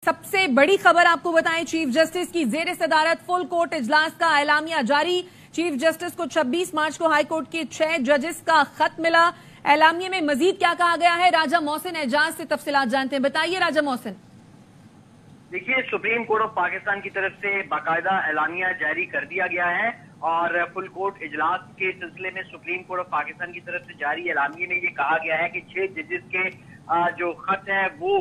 सबसे बड़ी खबर आपको बताएं, चीफ जस्टिस की जेर सदारत फुल कोर्ट इजलास का एलामिया जारी। चीफ जस्टिस को 26 मार्च को हाई कोर्ट के 6 जजेस का खत मिला। एलामिया में मजीद क्या कहा गया है, राजा मोहसिन एजाज से तफसीलात जानते हैं। बताइए राजा मोहसिन। देखिए, सुप्रीम कोर्ट ऑफ पाकिस्तान की तरफ से बाकायदा एलामिया जारी कर दिया गया है और फुल कोर्ट इजलास के सिलसिले में सुप्रीम कोर्ट ऑफ पाकिस्तान की तरफ से जारी एलामिया में ये कहा गया है कि 6 जजेस के जो खत है वो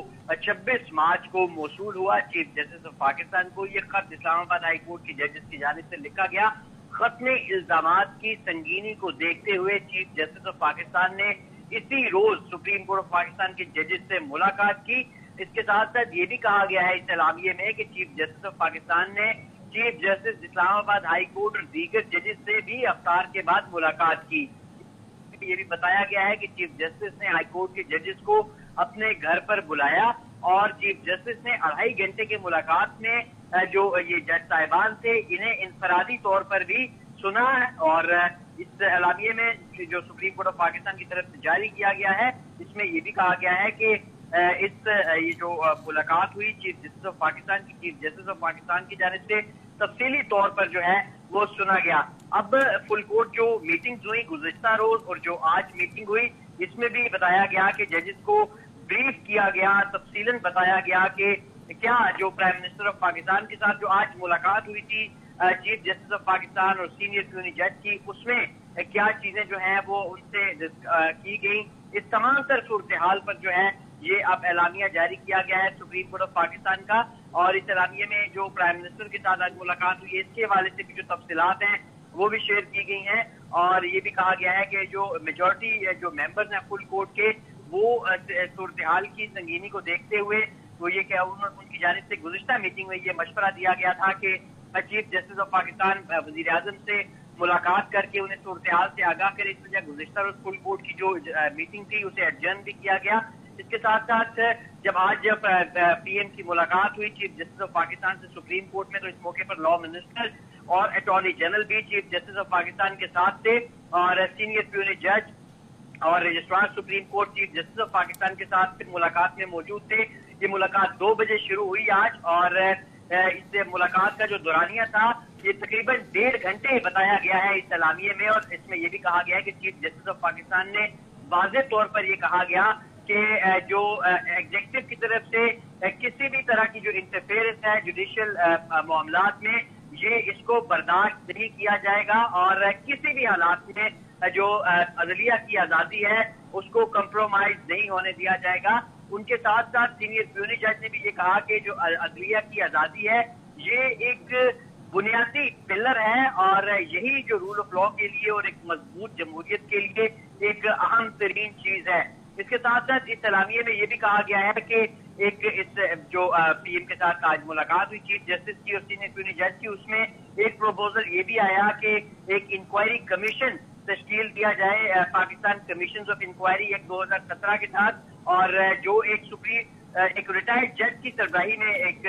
26 मार्च को मौसूल हुआ चीफ जस्टिस ऑफ पाकिस्तान को। ये खत इस्लामाबाद हाई कोर्ट की जजेस की जानिब से लिखा गया। खत में इल्जामात की संगीनी को देखते हुए चीफ जस्टिस ऑफ पाकिस्तान ने इसी रोज सुप्रीम कोर्ट ऑफ पाकिस्तान के जजेस से मुलाकात की। इसके साथ साथ ये भी कहा गया है इस एलामिये में कि चीफ जस्टिस ऑफ पाकिस्तान ने chief justice Islamabad high court और दीगर जजेस से भी अफ्तार के बाद मुलाकात की। ये भी बताया गया है कि चीफ जस्टिस ने हाई कोर्ट के जजेस को अपने घर पर बुलाया और चीफ जस्टिस ने 2.5 घंटे की मुलाकात में जो ये जज साहिबान थे इन्हें इंफरादी तौर पर भी सुना और इस एलामिये में जो सुप्रीम कोर्ट ऑफ पाकिस्तान की तरफ से जारी किया गया है इसमें ये भी कहा गया है कि ये जो मुलाकात हुई चीफ जस्टिस ऑफ पाकिस्तान की चीफ जस्टिस ऑफ पाकिस्तान की जानिब से तफसीली तौर पर जो है वो सुना गया। अब फुल कोर्ट जो मीटिंग्स हुई गुज़िश्ता रोज और जो आज मीटिंग हुई इसमें भी बताया गया कि जजेस को ब्रीफ किया गया, तफसीलन बताया गया कि क्या जो प्राइम मिनिस्टर ऑफ पाकिस्तान के साथ जो आज मुलाकात हुई थी चीफ जस्टिस ऑफ पाकिस्तान और सीनियर यूनियन जज की, उसमें क्या चीजें जो हैं वो उनसे की गई। इस तमाम तर सूरत हाल पर जो है ये अब एलामिया जारी किया गया है सुप्रीम कोर्ट ऑफ पाकिस्तान का और इस एलामिया में जो प्राइम मिनिस्टर के साथ आज मुलाकात हुई है इसके हवाले से भी जो तफसीलात हैं वो भी शेयर की गई हैं और ये भी कहा गया है कि जो मेजॉरिटी जो मेंबर्स हैं फुल कोर्ट के वो सूरत हाल की संगीनी को देखते हुए वो ये क्या उनकी जानिब से गुज़िश्ता मीटिंग में ये मशवरा दिया गया था कि चीफ जस्टिस ऑफ पाकिस्तान वजीर आजम से मुलाकात करके उन्हें सूरत हाल से आगाह करे। इस वजह गुज़िश्ता रोज फुल कोर्ट की जो मीटिंग थी उसे एडजर्न भी किया गया। इसके साथ साथ जब आज पीएम की मुलाकात हुई चीफ जस्टिस ऑफ पाकिस्तान से सुप्रीम कोर्ट में तो इस मौके पर लॉ मिनिस्टर और अटॉर्नी जनरल भी चीफ जस्टिस ऑफ पाकिस्तान के साथ थे और सीनियर यूनियन जज और registrar supreme court chief justice of Pakistan के साथ फिर मुलाकात में मौजूद थे। ये मुलाकात 2 बजे शुरू हुई आज और इस मुलाकात का जो दौरानिया था ये तकरीबन 1.5 घंटे बताया गया है इस एलामिये में और इसमें यह भी कहा गया है कि चीफ जस्टिस ऑफ पाकिस्तान ने वाज़ेह तौर पर यह कहा गया कि जो एग्जीक्यूटिव की तरफ से किसी भी तरह की जो इंटरफेरेंस है जुडिशियल मामलात में ये इसको बर्दाश्त नहीं किया जाएगा और किसी भी हालात में जो अदलिया की आज़ादी है उसको कंप्रोमाइज नहीं होने दिया जाएगा। उनके साथ साथ सीनियर यूनियन जज ने भी ये कहा कि जो अदलिया की आज़ादी है ये एक बुनियादी पिलर है और यही जो रूल ऑफ लॉ के लिए और एक मजबूत जमहूरियत के लिए एक अहम तरीन चीज है। इसके साथ साथ इस एलामिये में ये भी कहा गया है कि एक इस जो पीएम के साथ आज मुलाकात हुई चीफ जस्टिस की और सीनियर यूनियन जज की उसमें एक प्रपोजल ये भी आया कि एक इंक्वायरी कमीशन तश्कील दिया जाए Pakistan commission of inquiry act 2017 के तहत और जो एक रिटायर्ड जज की सरबराही में एक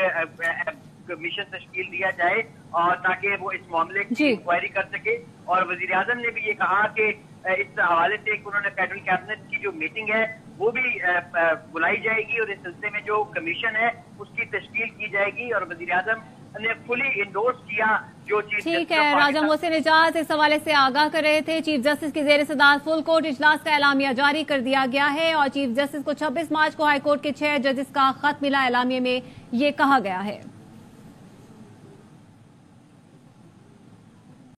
कमीशन तश्कील दिया जाए और ताकि वो इस मामले की इंक्वायरी कर सके। और वजीर आजम ने भी ये कहा कि इस हवाले से उन्होंने फेडरल कैबिनेट की जो मीटिंग है वो भी बुलाई जाएगी और इस सिलसिले में जो कमीशन है उसकी तश्कील की जाएगी और वजीर आजम ने फुली इंडोर्स किया जो चीफ। ठीक है, राजा मोहसिन एजाज इस हवाले से आगाह कर रहे थे। चीफ जस्टिस की जेर सदारत फुल कोर्ट इजलास का एलामिया जारी कर दिया गया है और चीफ जस्टिस को 26 मार्च को हाई कोर्ट के 6 जजेस का खत मिला। एलामिये में ये कहा गया है।